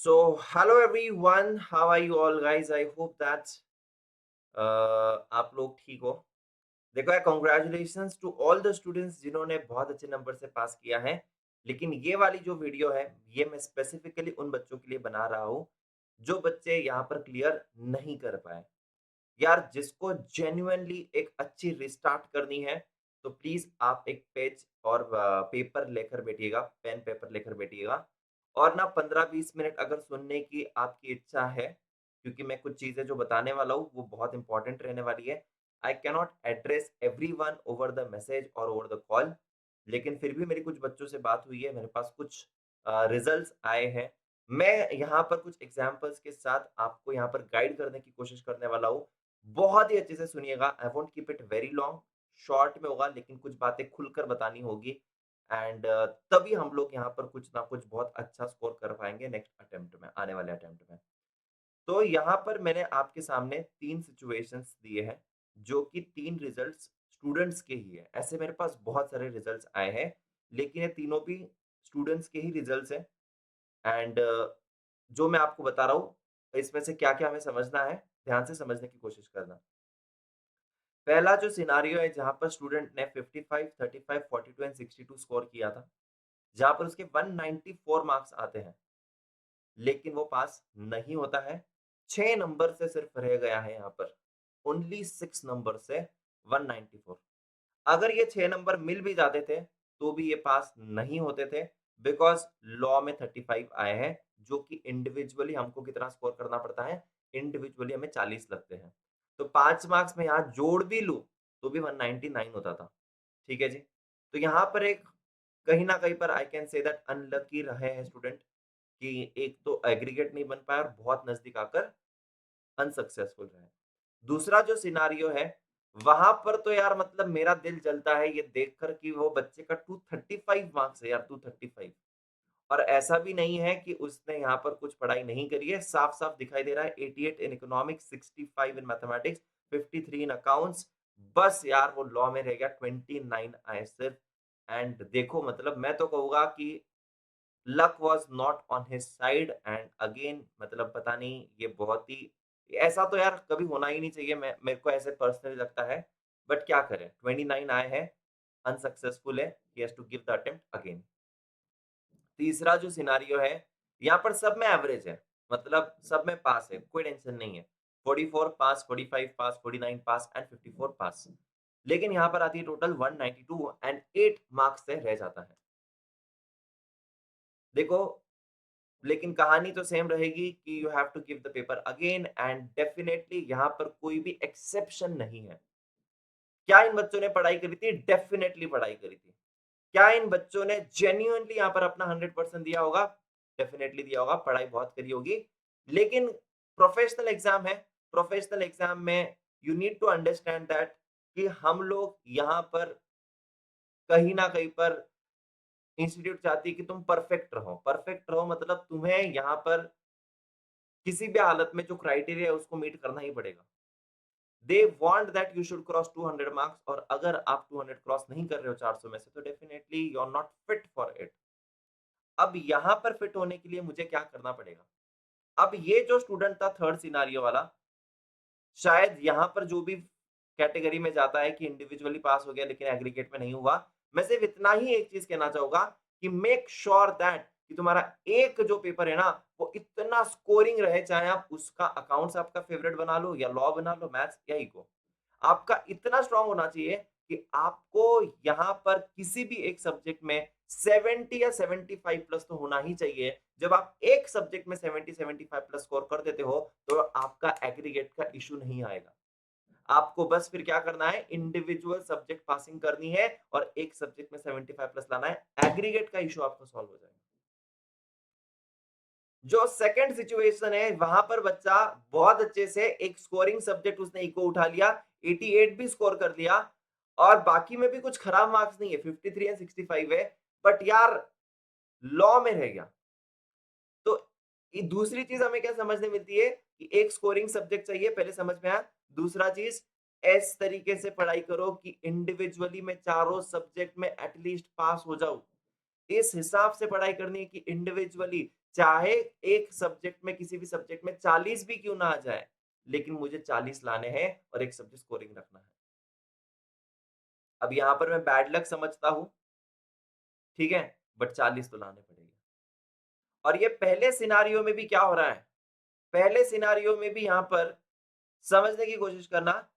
Hello everyone, how are you all guys? I hope that आप लोग ठीक हो। देखो यार, congratulations to all the students जिन्होंने बहुत अच्छे नंबर से पास किया है। लेकिन ये वाली जो वीडियो है, ये मैं स्पेसिफिकली उन बच्चों के लिए बना रहा हूँ, जो बच्चे यहाँ पर क्लियर नहीं कर पाए। यार, जिसको जेन्युइनली एक अच्छी रिस्टार्ट करनी है, तो प्लीज़ आप एक पेज और पेपर लेकर बैठिएगा, पेन पेपर लेकर बैठिएगा और ना 15-20 मिनट अगर सुनने की आपकी इच्छा है, क्योंकि मैं कुछ चीज़ें जो बताने वाला हूँ, वो बहुत इम्पोर्टेंट रहने वाली है। I cannot address everyone over the message और ओवर द कॉल, लेकिन फिर भी मेरी कुछ बच्चों से बात हुई है, मेरे पास कुछ रिजल्ट्स आए हैं। मैं यहाँ पर कुछ एग्ज़ाम्पल्स के साथ आपको यहाँ पर गाइड करने की कोशिश करने वाला हूँ। बहुत ही अच्छे से सुनिएगा, I won't keep it very long, short में होगा लेकिन कुछ बातें खुलकर बतानी होगी एंड तभी हम लोग यहाँ पर कुछ ना कुछ बहुत अच्छा स्कोर कर पाएँगे नेक्स्ट अटेम्प्ट में, आने वाले अटेम्प्ट में। तो यहाँ पर मैंने आपके सामने 3 सिचुएशंस दिए हैं, जो कि 3 रिजल्ट्स स्टूडेंट्स के ही हैं। ऐसे मेरे पास बहुत सारे रिजल्ट्स आए हैं, लेकिन ये तीनों भी स्टूडेंट्स के ही रिजल्ट्स हैं एंड जो मैं आपको बता रहा हूँ, इसमें से क्या-क्या हमें समझना है, ध्यान से समझने की कोशिश करना। पहला जो सिनेरियो है जहाँ पर स्टूडेंट ने 55, 35, 42 एंड 62 स्कोर किया था, जहाँ पर उसके 194 मार्क्स आते हैं, लेकिन वो पास नहीं होता है। 6 नंबर से सिर्फ रह गया है यहाँ पर, ओनली 6 नंबर से 194। अगर ये 6 नंबर मिल भी जाते थे, तो भी ये पास नहीं होते थे बिकॉज़ लॉ में 35 आए हैं, जो कि इंडिविजुअली हमको कितना स्कोर करना पड़ता है, इंडिविजुअली हमें 40 लगते हैं। तो 5 मार्क्स मैं यहाँ जोड़ भी लूँ, तो भी 199 होता था। ठीक है जी? तो यहाँ पर एक कहीं न कहीं पर I can say that unlucky रहे हैं स्टूडेंट कि एक तो एग्रीगेट नहीं बन पाया और बहुत नज़दीक आकर अनसक्सेसफुल रहे। दूसरा जो सिनेरियो है, वहाँ पर तो यार मतलब मेरा दिल जलता है ये देखकर कि वो बच्चे का 235 मार्क्स है यार, 235। और ऐसा भी नहीं है कि उसने यहाँ पर कुछ पढ़ाई नहीं करी है, साफ-साफ दिखाई दे रहा है 88 in economics, 65 in mathematics, 53 in accounts. बस यार वो लॉ में रह गया, 29 आए सिर्फ एंड देखो मतलब मैं तो कहूँगा कि luck was not on his side and again मतलब पता नहीं ये बहुत ही ऐसा तो यार कभी होना ही नहीं चाहिए मैं मेरे को ऐसे पर्सनली लगता है। बट क्या करें 29 आए हैं, अनसक्सेसफुल है, he has to give the attempt again. तीसरा जो सिनेरियो है, यहाँ पर सब में एवरेज है, मतलब सब में पास है, कोई टेंशन नहीं है। 44 पास, 45 पास, 49 पास एंड 54 पास। लेकिन यहाँ पर आती है टोटल 192 एंड 8 मार्क्स से रह जाता है। देखो लेकिन कहानी तो सेम रहेगी कि you have to give the paper again and definitely यहाँ पर कोई भी एक्सेप्शन नहीं है। क्या इन बच्चों ने पढ़ाई करी थी? डेफिनिटली पढ़ाई करी थी। क्या इन बच्चों ने जेन्युइनली यहाँ पर अपना 100% दिया होगा? डेफिनिटली दिया होगा, पढ़ाई बहुत करी होगी। लेकिन प्रोफेशनल एग्ज़ाम है, प्रोफेशनल एग्ज़ाम में you need to understand that कि हम लोग यहाँ पर कहीं न कहीं पर इंस्टीट्यूट चाहती है कि तुम परफेक्ट रहो। परफेक्ट रहो मतलब तुम्हें यहाँ पर किसी भी हालत में जो क्राइटेरिया है उसको मीट करना ही पड़ेगा। They want that you should cross 200 marks और अगर आप 200 क्रॉस नहीं कर रहे हो 400 में से तो definitely you are not fit for it. अब यहाँ पर फिट होने के लिए मुझे क्या करना पड़ेगा? अब ये जो स्टूडेंट था थर्ड सिनेरियो वाला, शायद यहाँ पर जो भी कैटेगरी में जाता है कि इंडिविजुअली पास हो गया लेकिन एग्रीगेट में नहीं हुआ, मैं सिर्फ इतना ही एक चीज़ कहना चाहूँगा कि मेक श्योर दैट कि तुम्हारा एक जो पेपर है ना, वो इतना स्कोरिंग रहे, चाहे आप उसका अकाउंट्स आपका फेवरेट बना लो या लॉ बना लो, मैथ्स या इको। आपका इतना स्ट्रॉन्ग होना चाहिए कि आपको यहाँ पर किसी भी एक सब्जेक्ट में 70 या 75 प्लस तो होना ही चाहिए। जब आप एक सब्जेक्ट में 70-75 प्लस स्कोर कर देते हो, तो आपका एग्रीगेट का इश्यू नहीं आएगा। आपको बस फिर क्या करना है, इंडिविजुअल सब्जेक्ट पासिंग करनी है और एक सब्जेक्ट में 75 प्लस लाना है, एग्रीगेट का इश्यू आपका सॉल्व हो जाएगा। जो सेकंड सिचुएशन है, वहां पर बच्चा बहुत अच्छे से एक स्कोरिंग सब्जेक्ट उसने इको उठा लिया, 88 भी स्कोर कर लिया और बाकी में भी कुछ खराब मार्क्स नहीं है, 53 एंड 65 है, बट यार लॉ में रह गया। तो ये दूसरी चीज हमें क्या समझने मिलती है कि एक स्कोरिंग सब्जेक्ट चाहिए, पहले समझ में आया। दूसरा चीज, इस तरीके से पढ़ाई करो कि इंडिविजुअली मैं चारों सब्जेक्ट में एटलीस्ट पास हो जाऊं। इस हिसाब से पढ़ाई करनी है कि इंडिविजुअली, चाहे एक सब्जेक्ट में, किसी भी सब्जेक्ट में 40 भी क्यों ना आ जाए, लेकिन मुझे 40 लाने हैं और एक सब्जेक्ट स्कोरिंग रखना है। अब यहां पर मैं बैड लक समझता हूं, ठीक है, बट 40 तो लाने पड़ेंगे। और ये पहले सिनारियो में भी क्या हो रहा है, पहले सिनारियो में भी यहां पर समझने की कोशिश करना,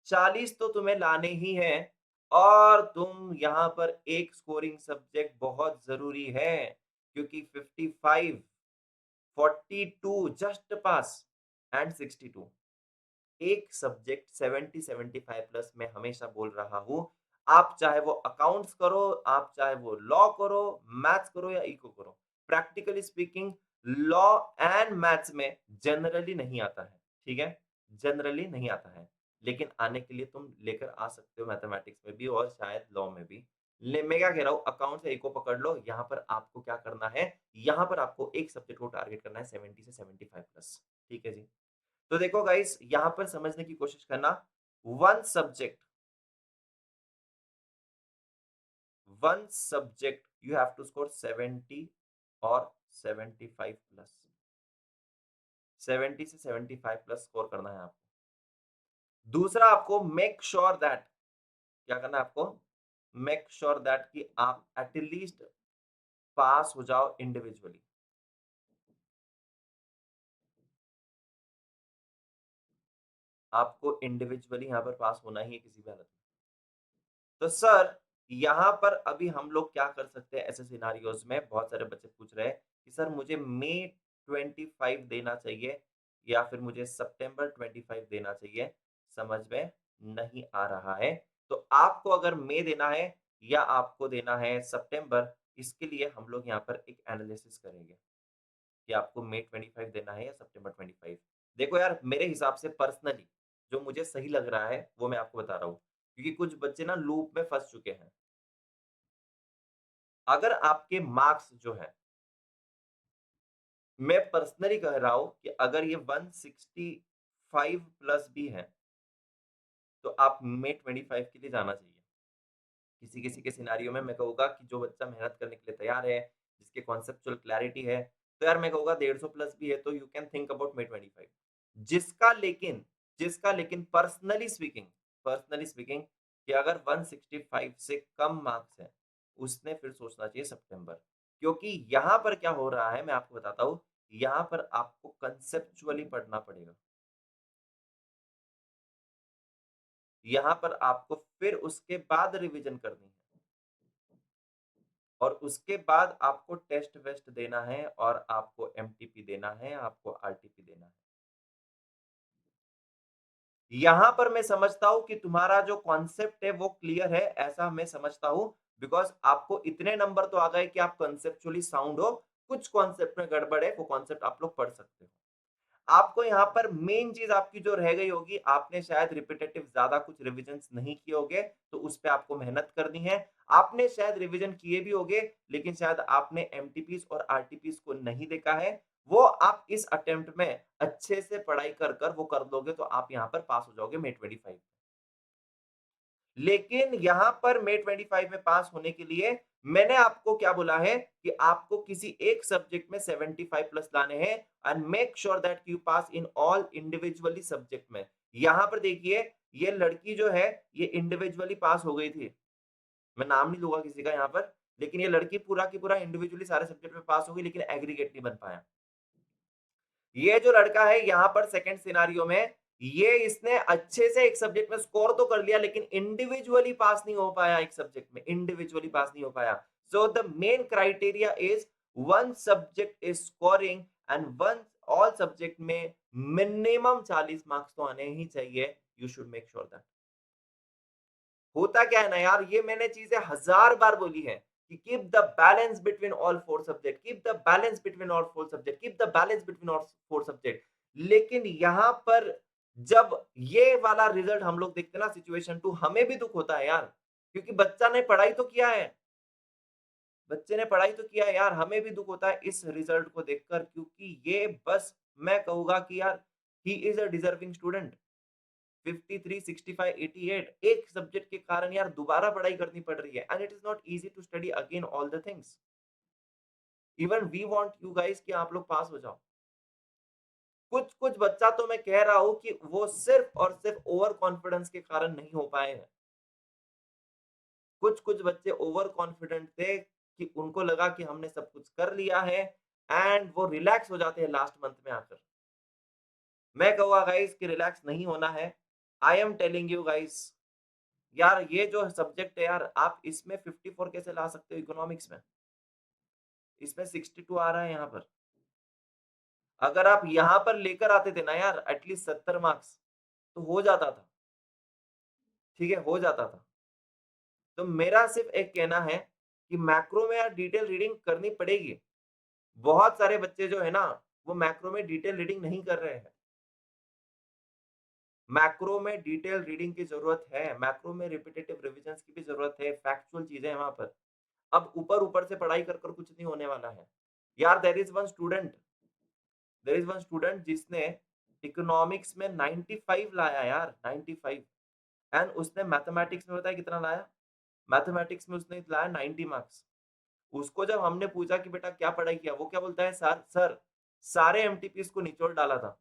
40 तो तुम्हें लाने ही हैं और तुम यहां पर एक स्कोरिंग सब्जेक्ट बहुत जरूरी है, क्योंकि 55, 42 जस्ट पास एंड 62, एक सब्जेक्ट 70-75 प्लस मैं हमेशा बोल रहा हूं। आप चाहे वो अकाउंट्स करो, आप चाहे वो लॉ करो, मैथ्स करो या इको करो, practically speaking law and maths में जनरली नहीं आता है, ठीक है, जनरली नहीं आता है, लेकिन आने के लिए तुम लेकर आ सकते हो मैथमेटिक्स में भी और शायद लॉ में भी। मैं क्या कह रहा हूँ, अकाउंट या इको पकड़ लो, यहाँ पर आपको क्या करना है, यहाँ पर आपको एक सब्जेक्ट को टारगेट करना है 70 से 75 प्लस, ठीक है जी। तो देखो गाइस, यहां पर समझने की कोशिश करना, one subject, one subject you have to score 70 और 75 प्लस, 70 से 75 प्लस स्कोर करना है आपको। दूसरा, आपको मेक श्योर दैट, क्या करना है आपको, मेक श्योर दैट कि आप एटलीस्ट पास हो जाओ इंडिविजुअली। आपको इंडिविजुअली यहां पर पास होना ही है किसी भी हालत में। तो सर, यहाँ पर अभी हम लोग क्या कर सकते हैं ऐसे सिनारियोज में, बहुत सारे बच्चे पूछ रहे हैं कि सर मुझे मई 25 देना चाहिए या फिर मुझे सितंबर 25 देना चाहिए, समझ में नहीं आ रहा है। तो आपको अगर मई देना है या आपको देना है सितंबर, इसके लिए हम लोग यहाँ पर एक एनालिसिस करेंगे कि आपको मई 25 देना है या सितंबर 25। देखो यार, मेरे हिसाब से पर्सनली जो मुझे सही लग रहा है वो मैं आपको बता रहा हूँ, क्योंकि कुछ बच्चे ना लूप में फंस चुके हैं। अगर आपके मार्क्स जो है, मैं पर्सनली कह रहा हूं कि अगर ये 165 प्लस भी है, तो आप में 25 के लिए जाना चाहिए। किसी किसी के सिनारियो में मैं कहूँगा कि जो बच्चा मेहनत करने के लिए तैयार है, जिसके कॉन्सेप्चुअल क्लैरिटी है, तो यार मैं कहूँगा 150 प्लस भी है तो यू कैन थिंक अबाउट मे 25। जिसका लेकिन जिसका लेकिन पर्सनली स्पीकिंग कि अगर 165 से कम मार्क्स है, उसने फिर सोचना चाहिए सितंबर। क्योंकि यहाँ पर क्या हो रहा है मैं आपको बताता हूँ, यहाँ पर आपको कंसेप्चुअली पढ़ना पड़ेगा। यहाँ पर आपको फिर उसके बाद रिवीजन करनी है और उसके बाद आपको टेस्ट वेस्ट देना है और आपको एमटीपी देना है, आपको आरटीपी देना है। यहाँ पर मैं समझता हूँ कि तुम्हारा जो कॉन्सेप्ट है वो क्लियर है, ऐसा मैं समझता हूँ, बिकॉज़ आपको इतने नंबर तो आ गए कि आप कॉन्सेप्चुअली साउंड हो, कुछ कॉन्सेप्ट में गड़बड़ है, वो कॉन्सेप्ट आप लोग पढ़ सकते हो। आपको यहाँ पर मेन चीज आपकी जो रह गई होगी, आपने शायद रिपीटेटिव ज्यादा कुछ रिविजन्स नहीं किए होंगे, तो उस पे आपको मेहनत करनी है। आपने शायद रिवीजन किए भी होंगे, लेकिन शायद आपने एमटीपीस और आरटीपीस को नहीं देखा है। वो आप इस अटेम्प्ट में अच्छे से पढ़ाई कर कर वो कर दोगे तो आप यहाँ पर पास हो जाओगे मे 25। लेकिन यहां पर मे 25 में पास होने के लिए मैंने आपको क्या बोला है कि आपको किसी एक सब्जेक्ट में 75 प्लस लाने हैं and make sure that you pass in all individually subject में। यहां पर देखिए, ये लड़की जो है ये इंडिविजुअली पास हो गई थी, मैं नाम नहीं लूंगा किसी का यहाँ पर, लेकिन ये लड़की पूरा की पूरा इंडिविजुअली सारे सब्जेक्ट में पास हो गई, लेकिन एग्रीगेट नहीं बन पाया। ये जो लड़का है यहाँ पर सेकंड सिनारियो में, ये इसने अच्छे से एक सब्जेक्ट में स्कोर तो कर लिया, लेकिन इंडिविजुअली पास नहीं हो पाया, एक सब्जेक्ट में इंडिविजुअली पास नहीं हो पाया। So the main criteria is one subject is scoring and one all subject में मिनिमम 40 मार्क्स तो आने ही चाहिए। You should make sure that. होता क्या है ना यार, ये मैंने चीजें हजार बार बोली है कि keep the balance between all four subject, keep the balance between all four subject, keep the balance between all four subject. लेकिन यहां पर जब ये वाला रिजल्ट हम लोग देखते हैं ना, सिचुएशन टू, हमें भी दुख होता है यार, क्योंकि बच्चा ने पढ़ाई तो किया है, बच्चे ने पढ़ाई तो किया है यार, हमें भी दुख होता है इस रिजल्ट को देखकर, क्योंकि ये बस मैं कहूंगा कि यार he is a deserving student. 53, 65, 88 एक सब्जेक्ट के कारण यार दोबारा पढ़ाई करनी पड़ रही है and it is not easy to study again all the things. Even we want you guys कि आप लोग पास हो जाओ। कुछ कुछ बच्चा तो मैं कह रहा हूं कि वो सिर्फ और सिर्फ ओवर कॉन्फिडेंस के कारण नहीं हो पाए हैं। कुछ कुछ बच्चे ओवर कॉन्फिडेंट थे कि उनको लगा कि हमने सब कुछ कर लिया है एंड वो रिलैक्स हो जाते हैं लास्ट मंथ में आकर। मैं कहूँगा गाइस कि रिलैक्स नहीं होना है। I am telling you guys, यार ये जो सब्जेक्ट है यार, आप इसमें 54 कैसे ला सकते हो इकोनॉमिक्स में? इसमें 62 आ रहा है यहाँ पर। अगर आप यहाँ पर लेकर आते थे ना यार एटलीस्ट 70 मार्क्स, तो हो जाता था। ठीक है, हो जाता था। तो मेरा सिर्फ एक कहना है कि मैक्रो में यार डिटेल रीडिंग करनी पड़ेगी। बहुत सारे बच्चे जो है ना, वो मैक्रो में डिटेल रीडिंग नहीं कर रहे हैं। मैक्रो में डिटेल रीडिंग की ज़रूरत है, मैक्रो में रिपिटेटिव रिविजन्स की भी ज़रूरत है, फैक्चुअल चीज़ें हैं वहाँ पर। अब ऊपर-ऊपर से पढ़ाई कर कुछ नहीं होने वाला है। यार देयर इज़ वन स्टूडेंट जिसने इकोनॉमिक्स में 95 लाया यार, 95, एंड उसने मैथमेटिक्स में पता है कितना लाया? मैथमेटिक्स में उसने लाया 90 मार्क्स। उसको जब हमने पूछा कि बेटा क्या पढ़ाई किया? वो क्या बोलता है, सर सारे एमटीपीज़ को निचोड़ डाला था।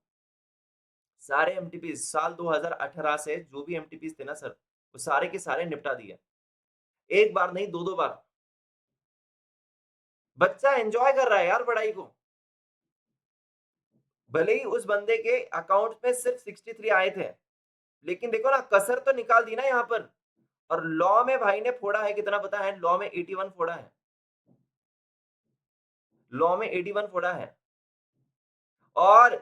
सारे एमटीपीज़ साल 2018 से जो भी एमटीपीज़ थे ना सर, वो सारे के सारे निपटा दिए। एक बार नहीं, 2-2 बार। बच्चा एन्जॉय कर रहा है यार पढ़ाई को। भले ही उस बंदे के अकाउंट में सिर्फ 63 आए थे, लेकिन देखो ना कसर तो निकाल दी ना यहाँ पर। और लॉ में भाई ने फोड़ा है कितना पता है? लॉ में 81 फोड़ा है। लॉ में 81 फोड़ा है। और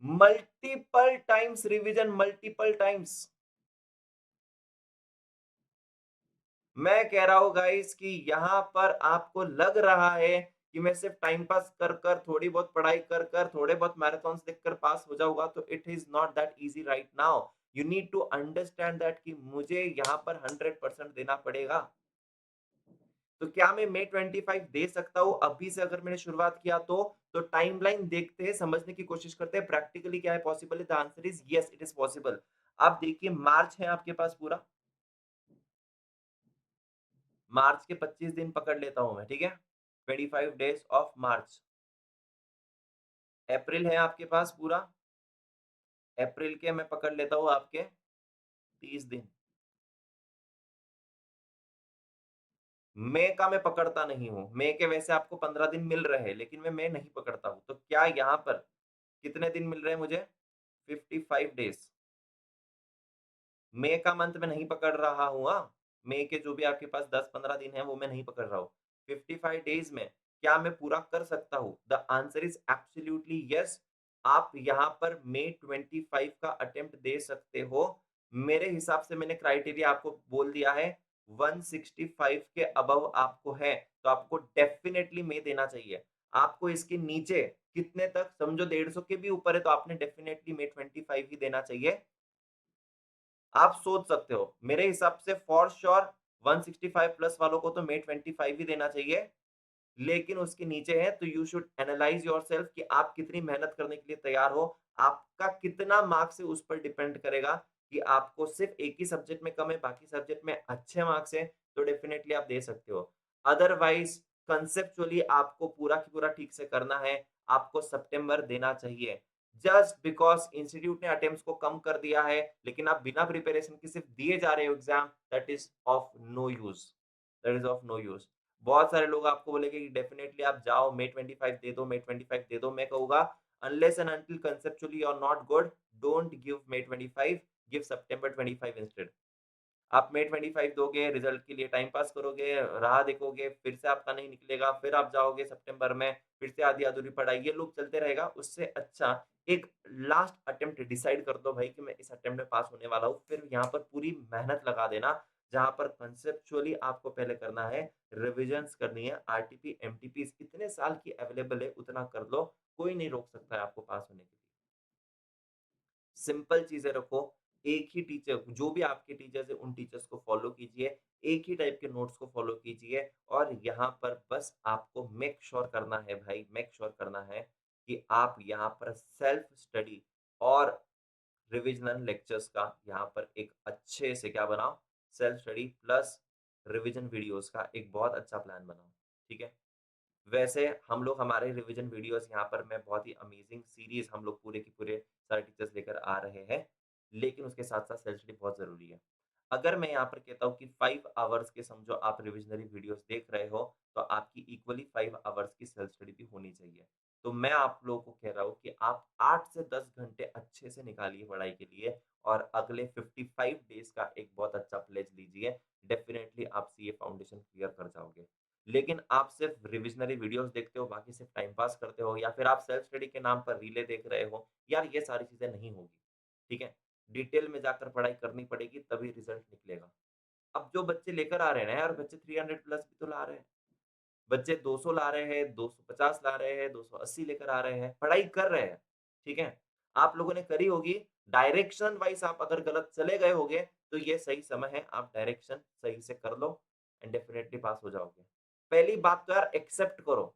multiple times revision, multiple times. मैं कह रहा हूँ गाइस कि यहाँ पर आपको लग रहा है कि मैं सिर्फ टाइम पास कर कर, थोड़ी बहुत पढ़ाई कर कर, थोड़े बहुत मैराथन्स देख कर पास हो जाऊंगा, तो it is not that easy right now. You need to understand that कि मुझे यहाँ पर 100% देना पड़ेगा। तो क्या मैं मे 25 दे सकता हूँ अभी से? अगर मैंने शुरुआत किया तो टाइमलाइन देखते हैं, समझने की कोशिश करते हैं प्रैक्टिकली क्या है पॉसिबल है। The answer is yes, it is possible. आप देखिए मार्च है आपके पास पूरा, मार्च के 25 दिन पकड़ लेता हूं मैं, ठीक है, 25 डेज ऑफ मार्च। अप्रैल है आपके पास पूरा, अप्रैल के मैं पकड़ लेता हूं आपके 30 दिन। मई का मैं पकड़ता नहीं हूं, मई के वैसे आपको 15 दिन मिल रहे हैं, लेकिन मैं मई नहीं पकड़ता हूं। तो क्या यहाँ पर कितने दिन मिल रहे हैं मुझे? 55 डेज। मई का मंथ में नहीं पकड़ रहा हूँ, हाँ। मई के जो भी आपके पास 10-15 दिन है वो मैं नहीं पकड़ रहा हूँ। 55 डेज में क्या मैं पूरा कर सकता हूँ? The answer is absolutely yes. आप यहाँ पर मई 25 का अटेम्प्ट दे सकते हो। मेरे हिसाब से मैंने क्राइटेरिया आपको बोल दिया है, 165 के अबव आपको है तो आपको डेफिनेटली मई देना चाहिए। आपको इसके नीचे कितने तक, समझो 150 के भी ऊपर है, तो आपने डेफिनेटली मई 25 ही देना चाहिए। आप सोच सकते हो, मेरे हिसाब से फॉर श्योर 165 प्लस वालों को तो मे 25 ही देना चाहिए। लेकिन उसके नीचे है तो यू शुड एनालाइज योरसेल्फ कि आप कितनी मेहनत करने के लिए तैयार हो। आपका कितना मार्क्स है उस पर डिपेंड करेगा कि आपको सिर्फ एक ही सब्जेक्ट में कम है, बाकी सब्जेक्ट में अच्छे मार्क्स है, तो डेफिनेटली आप दे सकते हो। अदरवाइज कंसेप्चुअली आपको पूरा की पूरा ठीक से करना है, आपको सितंबर देना चाहिए। जस्ट बिकॉज इंस्टीट्यूट ने अटेम्प्ट्स को कम कर दिया है, लेकिन आप बिना प्रिपरेशन के सिर्फ दिए जा रहे हो exam, that is of no use, that is of no use. बहुत सारे लोग आपको बोलेंगे कि डेफिनेटली आप जाओ मे 25 दे दो, मे 25 दे दो। मैं कहूंगा unless and until conceptually you are not good, don't give May 25, give September 25 instead. आप मे 25 दोगे, रिजल्ट के लिए टाइम पास करोगे, राह देखोगे, फिर से आपका नहीं निकलेगा, फिर आप जाओगे सितंबर में, फिर से आधी अधूरी पढ़ाई, ये लूप चलते रहेगा। उससे अच्छा एक लास्ट अटेम्प्ट डिसाइड कर दो भाई कि मैं इस अटेम्प्ट में पास होने वाला हूँ, फिर यहाँ पर पूरी मेहनत लगा देना। जहाँ पर कंसेप्चुअली आपको पहले करना है, रिविजन्स करनी है, आरटीपी एमटीपी कितने साल की अवेलेबल है उतना कर लो, कोई नहीं रोक सकता है आपको पास होने के लिए। सिंपल चीजें रखो, एक ही टीचर, जो भी आपके टीचर्स है उन टीचर्स को फॉलो कीजिए, एक ही टाइप के नोट्स को फॉलो कीजिए। और यहाँ पर बस आपको मेक श्योर करना है भाई, मेक श्योर करना है कि आप यहाँ पर सेल्फ स्टडी और रिविजनल लेक्चर्स का यहाँ पर एक अच्छे से क्या बनाओ, self study plus revision videos का एक बहुत अच्छा प्लान बनाओ, ठीक है। वैसे हम लोग हमारे रिवीजन वीडियोज़ यहाँ पर मैं बहुत ही अमेज़िंग सीरीज़ हम लोग पूरे के पूरे सारे टीचर्स लेकर आ रहे हैं, लेकिन उसके साथ-साथ सेल्फ स्टडी बहुत ज़रूरी है। अगर मैं यहाँ पर कहता हूँ कि 5 आवर्स के समझो आप रिविज़नरी वीडियोज़ देख रहे हो, तो आपकी इक्वली 5 आवर्स की सेल्फ स्टडी भी होनी चाहिए। तो मैं आप लोगों को कह रहा हूँ कि आप 8 से 10 घंटे अच्छे से निकालिए पढ़ाई के लिए और अगले 55 डेज़ का एक बहुत अच्छा प्लेज़ लीजिए। डेफ़िनेटली आप सीए फाउंडेशन क्लियर कर जाओगे। लेकिन आप सिर्फ़ रिविज़नरी वीडियोज़ देखते हो, बाकी सिर्फ़ टाइम पास करते हो या फिर आप सेल्फ स्टडी के नाम पर रीलें देख रहे हो, यार ये सारी चीज़ें नहीं होगी, ठीक है? डिटेल में जाकर पढ़ाई करनी पड़ेगी तभी रिज़ल्ट निकलेगा। अब जो बच्चे लेकर आ रहे हैं ना यार, बच्चे 300 प्लस भी तो ला रहे हैं। बच्चे 200 ला रहे हैं, 250 ला रहे हैं, 280 लेकर आ रहे हैं, पढ़ाई कर रहे हैं, ठीक है? आप लोगों ने करी होगी, डायरेक्शन वाइज़ आप अगर गलत चले गए होगे, तो ये सही समय है, आप डायरेक्शन सही से कर लो एंड डेफिनिटली पास हो जाओगे। पहली बात तो यार एक्सेप्ट करो,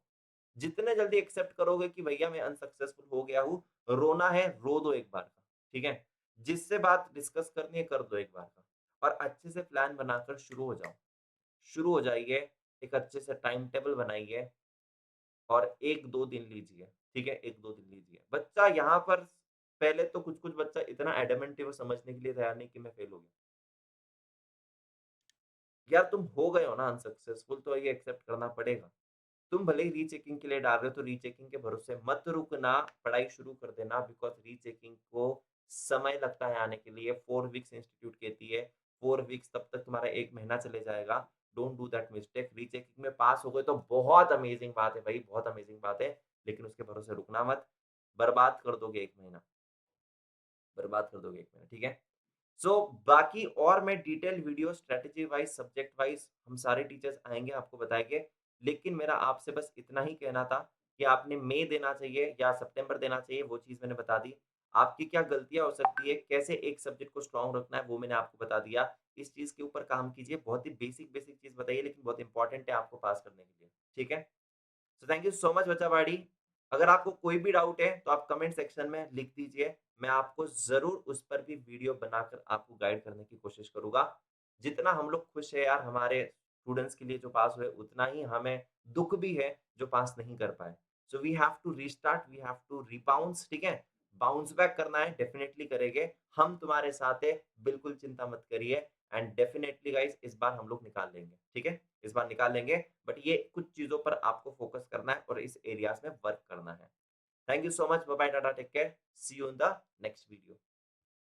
जितने जल्दी एक्सेप्ट करोगे कि भैया मैं अनसक्सेसफुल हो गया हूँ, रोना है, रो दो एक बार का, ठीक है? जिससे बात डिस्कस करनी है, कर दो एक बार का और अच्छे से प्लान बनाकर शुरू हो जाओ। शुरू हो जाइए, एक अच्छे से टाइम टेबल बनाइए और 1-2 दिन लीजिए, ठीक है? 1-2 दिन लीजिए। बच्चा यहाँ पर पहले तो कुछ-कुछ बच्चा इतना एडamant है वो समझने के लिए तैयार नहीं कि मैं फेल हो गया। यार तुम हो गए हो ना अनसक्सेसफुल तो ये एक्सेप्ट करना पड़ेगा। तुम भले ही रीचेकिंग के लिए डाल रहे हो तो रीचेकिंग के भरोसे मत रुकना, पढ़ाई शुरू कर देना बिकॉज़ रीचेकिंग को समय लगता है आने के लिए, 4 वीक्स इंस्टीट्यूट कहती है, 4 वीक्स तब तक तुम्हारा 1 महीना चले जाएगा। Don't do that mistake, rechecking में पास हो गए तो बहुत अमेज़िंग बात है भाई, बहुत अमेज़िंग बात है, लेकिन उसके भरोसे रुकना मत, बर्बाद कर दोगे 1 महीना, बर्बाद कर दोगे 1 महीना, ठीक है? सो बाकी और मैं detail video strategy wise, subject wise हम सारे टीचर्स आएँगे, आपको बताएँगे। लेकिन मेरा आपसे बस इतना ही कहना था कि आपने मई देना चाहिए या सितंबर देना चाहिए, वो चीज़ मैंने बता दी। आपकी क्या गलतियाँ हो सकती है, कैसे एक सब्जेक्ट को स्ट्रॉन्ग रखना है, वो मैंने आपको बता दिया। इस चीज़ के ऊपर काम कीजिए, बहुत ही बेसिक-बेसिक चीज़ बताई है, लेकिन बहुत इम्पोर्टेंट है आपको पास करने के लिए। ठीक है? So thank you so much बच्चा-पार्टी। अगर आपको कोई भी डाउट है, तो आप कमेंट सेक्शन में लिख दीजिए। मैं आपको ज़रूर उस पर भी वीडियो बनाकर आपको गाइड करने की कोशिश करूँगा। जितना हम लोग खुश हैं यार हमारे स्टूडेंट्स के लिए जो पास हुए, उतना ही हमें दुःख भी है जो पास नहीं कर पाए। So we have to restart, we have to rebounce, ठीक है? बाउंस बैक करना है, डेफिनिटली करेंगे। हम तुम्हारे साथ हैं, बिल्कुल चिंता मत करिए एंड डेफिनिटली गाइज़ इस बार हम लोग निकाल लेंगे, ठीक है? इस बार निकाल लेंगे, बट ये कुछ चीज़ों पर आपको फ़ोकस करना है और इस एरियाज़ में वर्क करना है। Thank you so much, bye bye, टाटा, take care, see you in the next video.